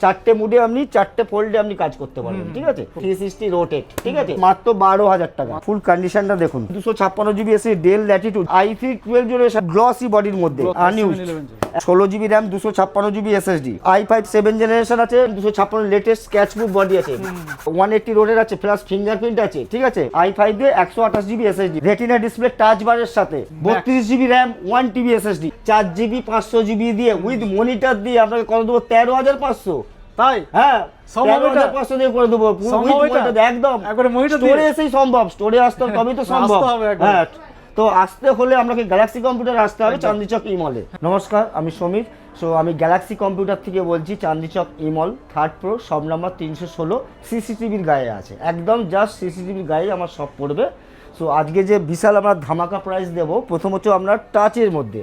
চারটে মুডে আপনি চারটে ফোল্ডে আপনি কাজ করতে পারবেন, ঠিক আছে। 360 রোটেট, ঠিক আছে, মাত্র 12,000 টাকা। ফুল কন্ডিশনটা দেখুন, 256 GB SSD del Latitude i3 12 generation glossy বডির মধ্যে, unused, 16 GB RAM, 256 GB SSD, i5 7 generation আছে, 256 লেটেস্ট স্কেচবুক বডি আছে, 180 রোটেট আছে, প্লাস ফিঙ্গারপ্রিন্ট আছে, ঠিক আছে। i5 দিয়ে 128 GB SSD, retina display touch বারের সাথে, 32 GB RAM, 1 TB SSD, 4 GB 500 GB দিয়ে উইথ মনিটর দিয়ে আপনাকে কত দেবো? 13,500। তাই? হ্যাঁ, সম্ভব এটা? 13,500 দিয়ে করে দেবো একদম। একবারে মনিটর দিয়ে? স্টোরে এসেই সম্ভব, স্টোরে আসতে হবে তবেই তো সম্ভব। হ্যাঁ, তো আসতে হলে আপনাকে গ্যালাক্সি কম্পিউটার আসতে হবে, চাঁদনি চক ই মলে। নমস্কার, আমি সমীর। আমি গ্যালাক্সি কম্পিউটার থেকে বলছি, চাঁদনি চক ই মল, 3rd ফ্লোর, শপ নাম্বার 316, সিসিটিভির গায়ে আছে, একদম জাস্ট সিসিটিভির গায়ে আমার শপ পড়বে। আজকে যে বিশাল আমরা ধামাকা প্রাইস দেবো, প্রথম হচ্ছে আপনার টাচের মধ্যে,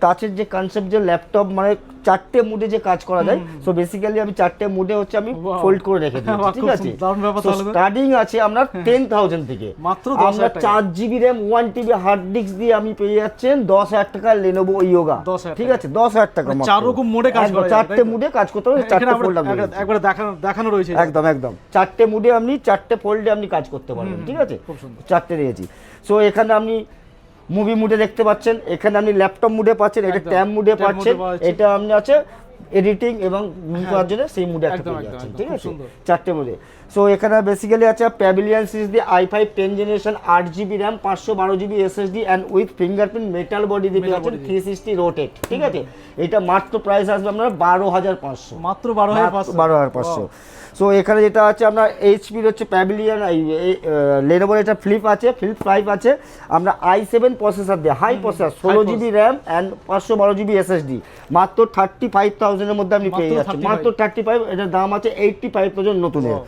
টাচের যে কনসেপ্ট, যে ল্যাপটপ মানে 4টে মুডে যে কাজ করা যায়। বেসিক্যালি আমি 4টে মুডে হচ্ছে আমি ফোল্ড করে রেখে দিয়েছি, ঠিক আছে। স্টার্টিং আছে আমরা 10,000 থেকে, মাত্র আমরা 4 GB RAM, 1 TB hard disk দিয়ে আমি পেয়ে যাচ্ছেন 10,000 টাকা লেনোভো ইয়োগা, ঠিক আছে, 10,000 টাকা। 4 রকম মোডে কাজ করা যায়, 4টে মুডে কাজ করতে হবে, 4টে ফোল্ড একবারে দেখানো রয়েছে, একদম 4টে মুডে আপনি 4টে ফোল্ডে আপনি কাজ করতে পারবেন, ঠিক আছে। 4টে দিয়েছি। এখানে আপনি মুভি মুডে দেখতে পাচ্ছেন, এখানে আপনি ল্যাপটপ মুডে পাচ্ছেন, এটা ট্যাব মুডে পাচ্ছেন, এটা আপনি আছে এডিটিং এবং মুভি করার জন্য সেই মুডে একটা পেয়ে যাচ্ছেন, ঠিক আছে, 4টে মুডে। এখানে বেসিক্যালি আছে প্যাভিলিয়ন সিরিজ দিয়ে i5 10 generation, 8 GB RAM, 512 GB SSD and with fingerprint metal body দিয়ে পেয়ে যাচ্ছেন, 360 রোটেট, ঠিক আছে। এটা মাত্র প্রাইস আসবে আপনার 12,500, মাত্র 12,500। এখানে যেটা আছে আপনার এইচপির হচ্ছে প্যাভিলিয়ন, লেনোভোর এটা ফ্লিপ 5 আছে, আমরা i7 প্রসেসর দিয়ে, high processor, 16 GB RAM and 512 GB SSD, মাত্র 35,000 এর মধ্যে আপনি পেয়ে যাচ্ছেন, মাত্র 35। এটার দাম আছে 85,000 নতুনের,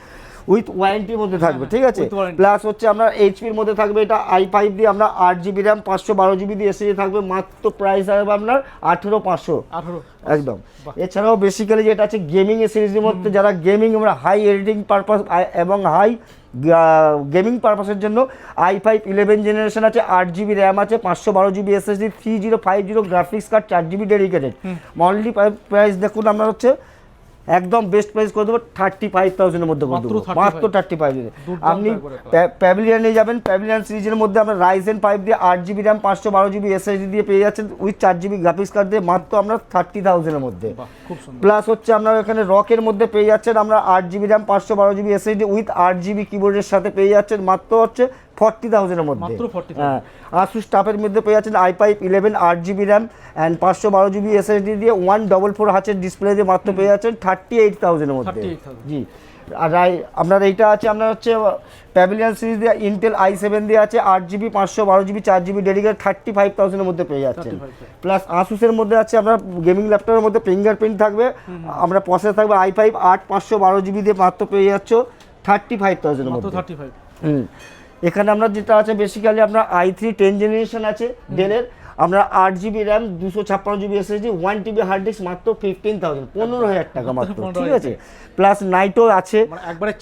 উইথ ওয়ারেন্টির মধ্যে থাকবে, ঠিক আছে। প্লাস হচ্ছে আপনার এইচপির মধ্যে থাকবে, এটা i5 দিয়ে আমরা 8 জিবি র্যাম, 512 জিবি দিয়ে এসএসডি থাকবে, মাত্র প্রাইস আসবে আপনার 18,500 একদম। এছাড়াও বেসিক্যালি যেটা আছে গেমিং এর সিরিজের মধ্যে, যারা গেমিং, আমরা হাই এডিটিং পারপাস এবং হাই গেমিং পারপাসের জন্য i5 11 জেনারেশন আছে, 8 জিবি র্যাম আছে, 512 GB SSD, 3050 graphics card, 4 GB dedicated. মনলি প্রাইস দেখুন আপনার হচ্ছে একদম বেস্ট প্রাইস করে দেবো 35,000 এর মধ্যে করে দেবো, মাত্র 35,000। আপনি প্যাভিলিয়নে যাবেন, প্যাভিলিয়ন সিরিজের মধ্যে আমরা রাইজেন 5 দিয়ে 8 জিবি র্যাম, 512 জিবি এসএসডি দিয়ে পেয়ে যাচ্ছেন, উইথ 4 জিবি গ্রাফিক্স কার্ড দিয়ে, মাত্র আমরা 30,000 এর মধ্যে। প্লাস হচ্ছে আপনার এখানে রকের মধ্যে পেয়ে যাচ্ছেন আমরা 8 GB RAM, 512 GB SSD with 8 GB কিবোর্ডের সাথে পেয়ে যাচ্ছেন, মাত্র হচ্ছে 40,000 এর মধ্যে। হ্যাঁ, আসুস টাফের মধ্যে পেয়ে যাচ্ছেন i5 11 8 GB RAM and 512 GB SSD দিয়ে 144 হার্টজের ডিসপ্লে দিয়ে মাত্র পেয়ে যাচ্ছেন 38,000 এর মধ্যে। জি, আর আপনার এইটা আছে আপনার হচ্ছে প্যাভিলিয়ন সিরিজ দিয়ে ইন্টেল i7 দিয়ে আছে, 8 জিবি 512 জিবি 4 জিবি ডেডিকেটেড, 35,000 এর মধ্যে পেয়ে যাচ্ছেন। প্লাস আসুসের মধ্যে আছে আপনার গেমিং ল্যাপটপের মধ্যে ফিঙ্গারপ্রিন্ট থাকবে, আমরা প্রসেসর থাকবে i5 8 512 জিবি দিয়ে মাত্র পেয়ে যাচ্ছ 35,000 এর মধ্যে। এখানে আমরা যেটা আছে বেসিক্যালি আপনার i3 10 জেনারেশন আছে ডেলের, আমরা 8 GB RAM, 256 GB SSD, 1 TB hard disk, মাত্র 15,000 15,000 টাকা মাত্র, ঠিক আছে। প্লাস নাইটো আছে, একবারে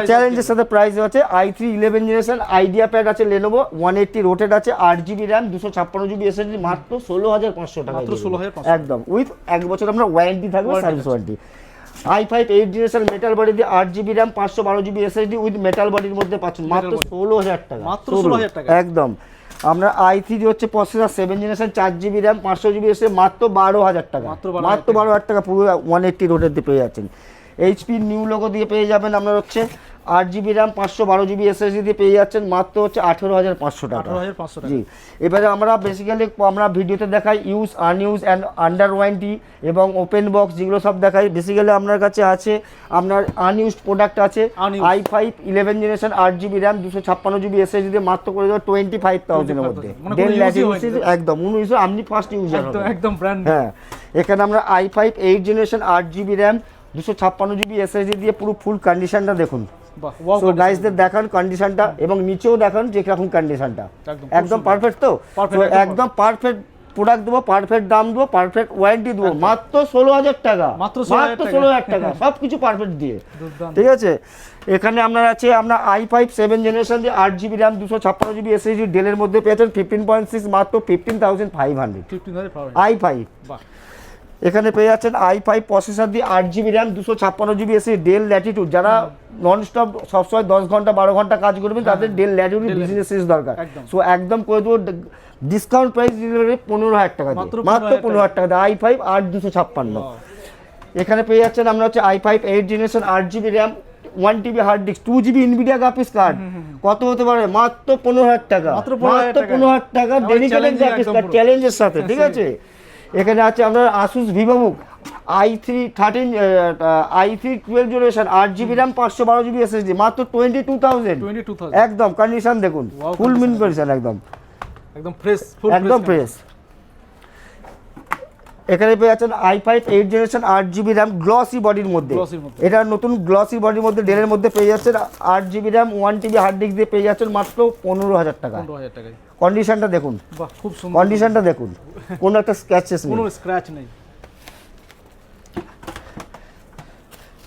চ্যালেঞ্জের সাথে প্রাইস আছে, i3 11 জেনারেশন, আইডিয়া প্যাড আছে লেনোভো, 180 রোটেট আছে, 8 জিবি র্যাম, 256 জিবি এসএসডি, মাত্র 16,500 টাকা, মাত্র 16,500 একদম, উইথ 1 বছর আমরা ওয়ারেন্টি থাকবে, service warranty. i5 8 generation metal body দিয়ে 8 GB RAM, 512 GB SSD with metal বডির মধ্যে পাচ্ছেন, মাত্র 16,000 টাকা, মাত্র 16,000 টাকা একদম। আমরা i3 হচ্ছে processor 7 generation, 4 GB RAM, 500 GB SSD, মাত্র 12,000 টাকা, মাত্র 12,000 টাকা পুরো 180 রোটের দিয়ে পেয়ে যাচ্ছেন। এইচপি নিউ লোগো দিয়ে পেয়ে যাবেন আপনার হচ্ছে 8 জিবি র্যাম, 512 জিবি এসএসডি দিয়ে পেয়ে যাচ্ছেন, মাত্র হচ্ছে 18,500 টাকা। জি, এবারে আমরা বেসিক্যালি আমরা ভিডিওতে দেখাই ইউজ, আনইউজ অ্যান্ড আন্ডার ওয়ারেন্টি এবং ওপেন বক্স, যেগুলো সব দেখাই। বেসিক্যালি আপনার কাছে আছে আপনার আনইউজড প্রোডাক্ট আছে, i5 11 generation, 8 GB RAM, 256 GB SSD দিয়ে মাত্র করে দেবো 25,000 এর মধ্যে, একদম ইউজ, আপনি ফার্স্ট ইউজার একদম ব্র্যান্ড। হ্যাঁ, এখানে আমরা i5 8 generation, 8 GB RAM, 256 GB SSD দিয়ে পুরো ফুল কন্ডিশনটা দেখুন। গাইসদের দেখান কন্ডিশনটা এবং নিচেও দেখান যে কিরকম কন্ডিশনটা, একদম পারফেক্ট। তো একদম পারফেক্ট প্রোডাক্ট দেবো, পারফেক্ট দাম দেবো, পারফেক্ট ওয়ারেন্টি দেবো, মাত্র 16,000 টাকা, মাত্র 16,000 টাকা, সবকিছু পারফেক্ট দিয়ে, ঠিক আছে। এখানে আপনার আছে আপনার i5 7 জেনারেশন দিয়ে 8 জিবি র্যাম, 256 জিবি এসএসডি ডেলের মধ্যে পেয়েছেন 15.6, মাত্র 15,500 i5। এখানে পেয়ে যাচ্ছেন i5 প্রসেসর দিয়ে 8GB RAM 256GB SSD del Latitude, যারা নন স্টপ সবসময় 10 ঘন্টা 12 ঘন্টা কাজ করবেন তাদের ডেল ল্যাটিটিউড বিজনেস সিরিজ দরকার। সো একদম করে দেবো ডিসকাউন্ট প্রাইস দিলে 15,000 টাকা দিয়ে, মাত্র 15,000 টাকা দিয়ে i5 8256। এখানে পেয়ে যাচ্ছেন আমরা হচ্ছে i5 8 generation 8GB RAM 1TB hard disk 2GB Nvidia graphics card, কত হতে পারে মাত্র 15,000 টাকা, মাত্র 15,000 টাকা ডেডিকেটেড গ্রাফিক্স কার্ড চ্যালেঞ্জের সাথে, ঠিক আছে। এখানে আছে আপনার Asus VivoBook i3 12 generation 8GB RAM 512GB SSD মাত্র 22,000 একদম কন্ডিশন দেখুন, ফুল মিন কন্ডিশন একদম ফ্রেশ, একদম ফ্রেশ। এখানে পেয়ে যাচ্ছেন i5 8 generation 8GB RAM glossy বডির মধ্যে, এটা নতুন গ্লসি বডির মধ্যে ডেলের মধ্যে পেয়ে যাচ্ছেন 8GB RAM 1TB hard disk দিয়ে পেয়ে যাচ্ছেন মাত্র 15,000 টাকা। কন্ডিশনটা দেখুন, বাহ খুব সুন্দর কন্ডিশনটা দেখুন, কোনো একটা স্ক্র্যাচেস নেই, কোনো স্ক্র্যাচ নেই।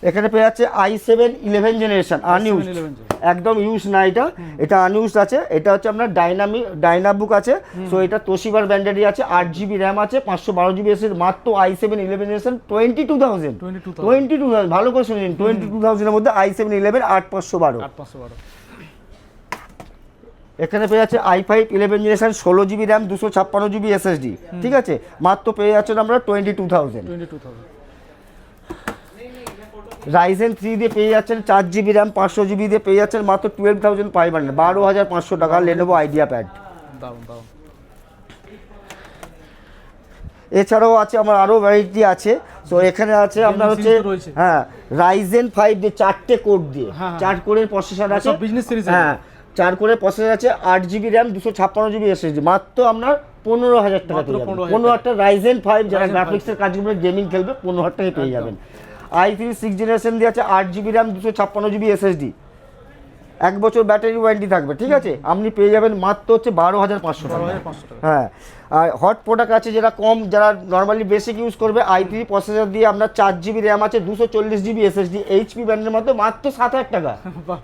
এখানে পেয়ে যাচ্ছে i7 11 জেনারেশন আনইউজড, একদম ইউজ না, এটা আনইউজড আছে। এটা হচ্ছে আপনার ডাইনাবুক আছে, সো এটা তোশিবার ব্র্যান্ডেরই আছে, 8GB র্যাম আছে 512GB এসএসডি মাত্র i7 11 জেনারেশন 22,000 ভালো করে শুনুন, 22,000 এর মধ্যে i7 11 8512। এখানে পেয়ে যাচ্ছে i5 11 generation 16GB RAM 256GB SSD, ঠিক আছে, মাত্র পেয়ে যাচ্ছেন আমরা 22,000। রাইজেন 3 দিয়ে পেয়ে যাচ্ছেন 4GB র্যাম 500GB দিয়ে পেয়ে যাচ্ছেন মাত্র 12,500 12,500 টাকা লেনোভো আইডিয়া প্যাড। এছাড়াও আছে আমার আরও ভ্যারাইটি আছে, সো এখানে আছে আপনার হচ্ছে হ্যাঁ রাইজেন 5 দিয়ে 4টে কোর দিয়ে 4 কোরের প্রসেসর আছে, হ্যাঁ 4 কোরের প্রসেসর আছে, 8GB র্যাম 256GB এসএসডি মাত্র আপনার 15,000 টাকা পেয়ে যাবেন। 15,000 রাইজেন 5 যারা গ্রাফিক্সের কাজগুলো গেমিং খেলবে 15,000 টাকায় পেয়ে যাবেন। i3 6 জেনারেশন দিয়ে আছে 8GB র্যাম 256GB এসএসডি, 1 বছর ব্যাটারি ওয়ারেন্টি থাকবে, ঠিক আছে, আপনি পেয়ে যাবেন মাত্র হচ্ছে 12,500 টাকা। হ্যাঁ, আর হট প্রোডাক্ট আছে যারা কম, যারা নর্মালি বেসিক ইউজ করবে i3 প্রসেসর দিয়ে আপনার 4GB র্যাম আছে 240GB এসএসডি এইচপি ব্র্যান্ডের মধ্যে মাত্র 7,000 টাকা,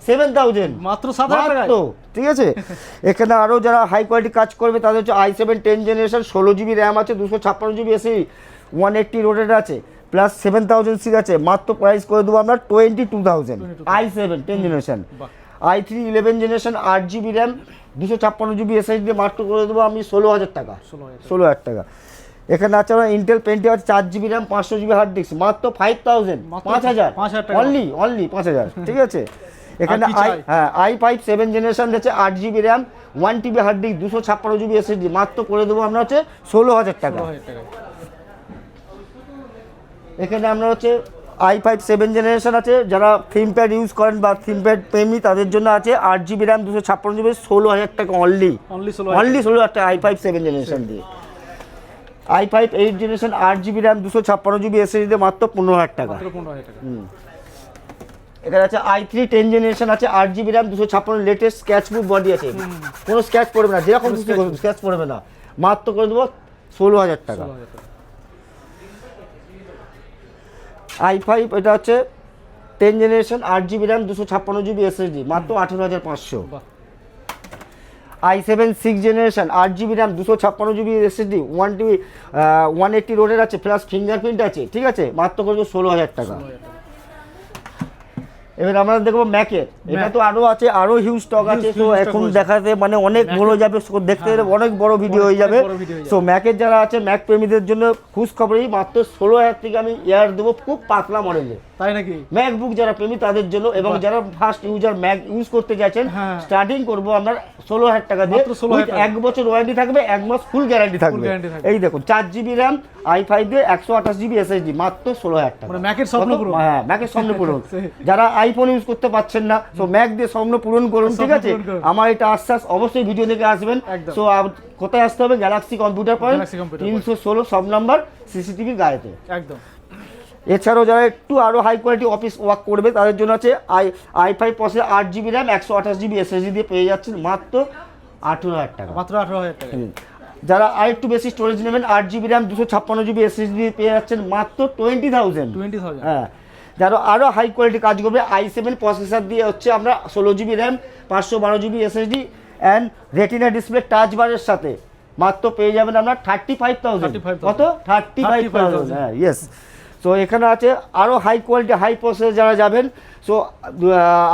7,000 মাত্র 7,000 টাকা, ঠিক আছে। এখানে আরও যারা হাই কোয়ালিটি কাজ করবে তাদের হচ্ছে i7 10 জেনারেশন 16GB র্যাম আছে 256GB এসএসডি 180 রোটেড আছে প্লাস 7,000 সিট আছে, মাত্র প্রাইস করে দেবো আমরা 22,000 i7 10 generation. i3 11 generation 8GB RAM 256GB SSD দিয়ে মাত্র করে দেবো আমি 16,000 টাকা, 16,000 টাকা। এখানে আছে আমার Intel Pentium 4GB RAM 500GB hard disk মাত্র 5,000 5,000 অনলি 5,000, ঠিক আছে। এখানে i5 7 জেনারেশন আছে 8GB RAM 1TB hard disk 256GB SSD মাত্র করে দেবো আমরা হচ্ছে 16,000 টাকা। এখানে আমরা হচ্ছে i5 7 জেনারেশন আছে, যারা থিমপ্যাড ইউজ করেন বা থিমপ্যাড প্রেমী তাদের জন্য আছে 8GB র্যাম 256GB 16,000 টাকা অনলি 16,000 টাকা i5 7 জেনারেশন দিয়ে। i5 8 generation 8GB RAM 256GB SSD দিয়ে মাত্র 15,000 টাকা। এখানে আছে i3 10 জেনারেশন আছে 8GB RAM 256 latest sketchbook body আছে, কোনো স্ক্র্যাচ পড়বে না, যেরকম স্ক্র্যাচ পড়বে না, মাত্র করে দেবো 16,000 টাকা। i5 এটা হচ্ছে 10 generation 8GB RAM 256GB SSD মাত্র 18,500। i7 6 generation 8GB RAM 256GB SSD 1TB 180 রোডের আছে প্লাস ফিঙ্গারপ্রিন্ট আছে, ঠিক আছে, মাত্র করবো 16,000 টাকা। এবার আমরা দেখবো ম্যাকের, এটা তো আরো আছে, আরো হিউজ স্টক আছে, তো এখন দেখাতে মানে অনেক বড় যাবে, দেখতে গেলে অনেক বড় ভিডিও হয়ে যাবে। সো ম্যাকের যারা আছে ম্যাক প্রেমীদের জন্য খুশ খবরই মাত্র 16,000 থেকে আমি এয়ার দেবো খুব পাতলা মডেলে, তাই নাকি, ম্যাকবুক যারা প্রেমী তাদের জন্য, এবং যারা ফার্স্ট ইউজার ম্যাক ইউজ করতে চাইছেন স্টার্টিং করবো আমরা 16,000 টাকা দিয়ে, 1 বছর ওয়ারেন্টি থাকবে, 1 মাস ফুল গ্যারান্টি থাকবে। এই দেখুন 4GB র্যাম i5 দিয়ে 128GB এসএসডি মাত্র 16,000 টাকা, মানে ম্যাকের স্বপ্ন পূরণ। হ্যাঁ, ম্যাকের স্বপ্ন পূরণ। যারা আইফোন ইউজ করতে পারছেন না, তো ম্যাক দিয়ে স্বপ্ন পূরণ করুন, ঠিক আছে, আমার এটা আশ্বাস, অবশ্যই ভিডিও দেখে আসবেন। সো কোথায় আসতে হবে, গ্যালাক্সি কম্পিউটার পয়েন্ট 316 সব নাম্বার সিসিটিভি গায়েতে একদম। এছাড়াও যারা একটু আরো হাই কোয়ালিটি অফিস ওয়ার্ক করবে তাদের জন্য আছে i5 processor 8GB RAM 128GB SSD দিয়ে পেয়ে যাচ্ছেন মাত্র 18,000 টাকা, মাত্র 18,000 টাকা। যারা আরেকটু বেশি স্টোরেজ নেবেন 8GB র্যাম 256GB এসএসডি দিয়ে পেয়ে যাচ্ছেন মাত্র 20,000। হ্যাঁ, যারা আরো হাই কোয়ালিটি কাজ করবে i7 প্রসেসর দিয়ে হচ্ছে আমরা 16GB RAM 512GB SSD and retina display touch বারের সাথে মাত্র পেয়ে যাবেন আপনার 35,000। 35,000 কত? 35,000। হ্যাঁ, ইয়েস। সো এখানে আছে আরও হাই কোয়ালিটি হাই প্রসেসর যারা যাবেন, সো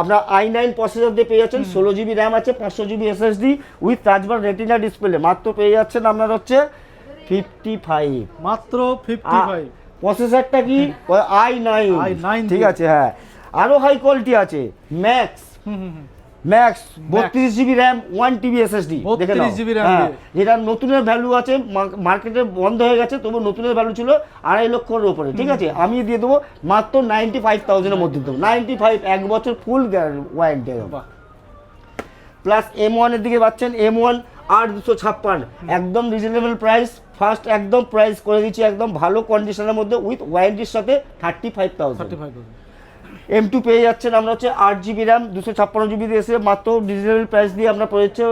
আপনার i9 প্রসেসর দিয়ে পেয়ে যাচ্ছেন, 16 জিবি র্যাম আছে, 500 GB SSD with টাচবার retina display, মাত্র পেয়ে যাচ্ছেন আপনার হচ্ছে 55। মাত্র 55। প্রসেসরটা কি? i9। i9 ঠিক আছে, হ্যাঁ। আরও হাই কোয়ালিটি আছে max, max 32 GB RAM 1 TB SSD. 32 GB RAM হ্যাঁ, দিয়ে। যেটা নতুনের ভ্যালু আছে, মার্কেটে বন্ধ হয়ে গেছে, তবু নতুনের ভ্যালু ছিল 2.5 লক্ষের উপরে। ঠিক আছে, আমি দিয়ে দেবো মাত্র 95,000 এর মধ্যে দেবো। 95, 1 বছর ফুল ওয়ারেন্টি। প্লাস M1 এর দিকে পাচ্ছেন, M1 R256, একদম রিজনেবল প্রাইস, ফার্স্ট একদম প্রাইস করে দিচ্ছি একদম ভালো কন্ডিশনের মধ্যে উইথ ওয়ারেন্টির সাথে 35,000। 35,000। M2 পেয়ে যাচ্ছেন আমরা হচ্ছে 8 জিবি র্যাম 256 জিবি দিয়ে এসে মাত্র রিজনেবল প্রাইস দিয়ে আমরা পড়েছে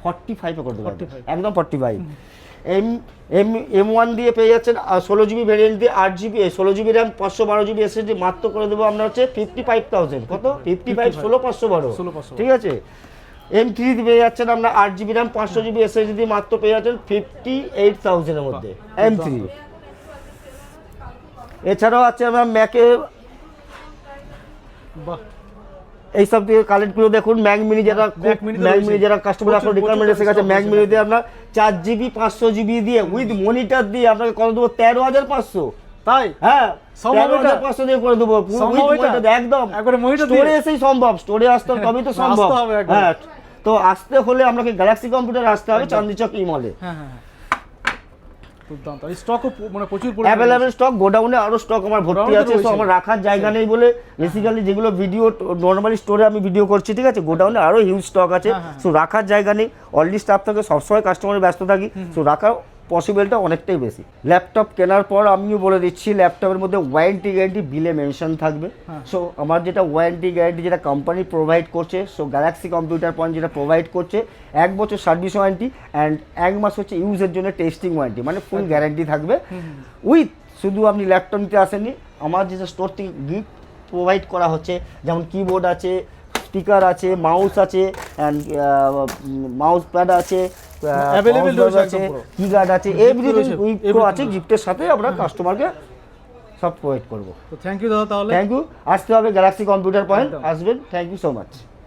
45 করে দেবো, 45 একদম 45। M1 দিয়ে পেয়ে যাচ্ছেন 16 জিবি ভেরিয়েন্ট দিয়ে 8 GB 16 GB RAM 512 GB SSD, মাত্র করে দেবো আমরা হচ্ছে 55,000। কত? 55, 16,512। 16,512 ঠিক আছে। M3 দিয়ে পেয়ে যাচ্ছেন আমরা 8 জিবি র্যাম 500 জিবি এসএসডি দিয়ে মাত্র পেয়ে যাচ্ছেন 58,000 এর মধ্যে M3। এছাড়াও আছে আমরা ম্যাকে, বাহ, এইসব দিয়ে কালেক্টগুলো দেখুন। ম্যাক মিনি যারা Mac Mini তো ম্যাক রয়েছে। মিনি যারা কাস্টমার আপনার প্রচুর রিকোয়ারমেন্ট এসে গেছে, stock ম্যাক আছে মিনি Mac দিয়ে আপনার 4 জিবি 500 জিবি দিয়ে উইথ মনিটর দিয়ে আপনাকে কত দেবো? 13,500। তাই হ্যাঁ, সম্ভব এটা? 13,500 দিয়ে করে দেবো সম্ভব উইথ এটা? মনিটর একদম। একবারে monitor দিয়ে? স্টোরে এসেই সম্ভব, স্টোরে আসতে হবে তবেই তো সম্ভব। আসতে হবে একবার। হ্যাঁ, তো আসতে হলে আপনাকে গ্যালাক্সি কম্পিউটার আসতে হবে, একদম। চান্দিচক ই মলে। হ্যাঁ হ্যাঁ হ্যাঁ। দুর্দান্ত। এই স্টকও মানে প্রচুর অ্যাভেলেবেল স্টক, গোডাউনে আরো স্টক আমার ভর্তি গোডাউনে তো আছে। তো রয়েছে। আমার রাখার জায়গা নেই বলে বেসিক্যালি যেগুলো ভিডিও নর্মালি স্টোরে আমি ভিডিও করছি, ঠিক আছে, গোডাউনে আরো হিউজ স্টক আছে। হ্যাঁ, হ্যাঁ। সো রাখার জায়গা নেই, অলরেডি স্টাফ থাকে, সবসময় কাস্টমারে ব্যস্ত থাকি, সো রাখার পসিবলটা অনেকটাই বেশি। ল্যাপটপ কেনার পর আমিও বলে দিচ্ছি ল্যাপটপের মধ্যে ওয়ারেন্টি গ্যারান্টি বিলে মেনশন থাকবে। হ্যাঁ। সো আমার যেটা ওয়ারেন্টি গ্যারান্টি যেটা কোম্পানি প্রোভাইড করছে, সো গ্যালাক্সি কম্পিউটার পয়েন্ট যেটা প্রোভাইড করছে 1 বছর সার্ভিস ওয়ারেন্টি অ্যান্ড 1 মাস হচ্ছে ইউজের জন্য টেস্টিং ওয়ারেন্টি, মানে ফুল গ্যারান্টি থাকবে উইথ। শুধু আপনি ল্যাপটপ নিতে আসেননি, আমার যেটা স্টোর থেকে গিফট প্রোভাইড করা হচ্ছে, যেমন কিবোর্ড আছে, স্পিকার আছে, মাউস আছে, অ্যান্ড মাউস প্যাড আছে, Available রয়েছে আছে, একদম পুরো। কিগার্ড আছে, Gift এভরিথিং রয়েছে, উইথ everything আছে। রয়েছে। গিফটের সাথে আমরা কাস্টমারকে সব প্রোভাইড করবো। তো থ্যাংক ইউ দাদা তাহলে। Thank you. আসতে হবে গ্যালাক্সি কম্পিউটার পয়েন্ট, একদম। আসবেন। Thank you so much.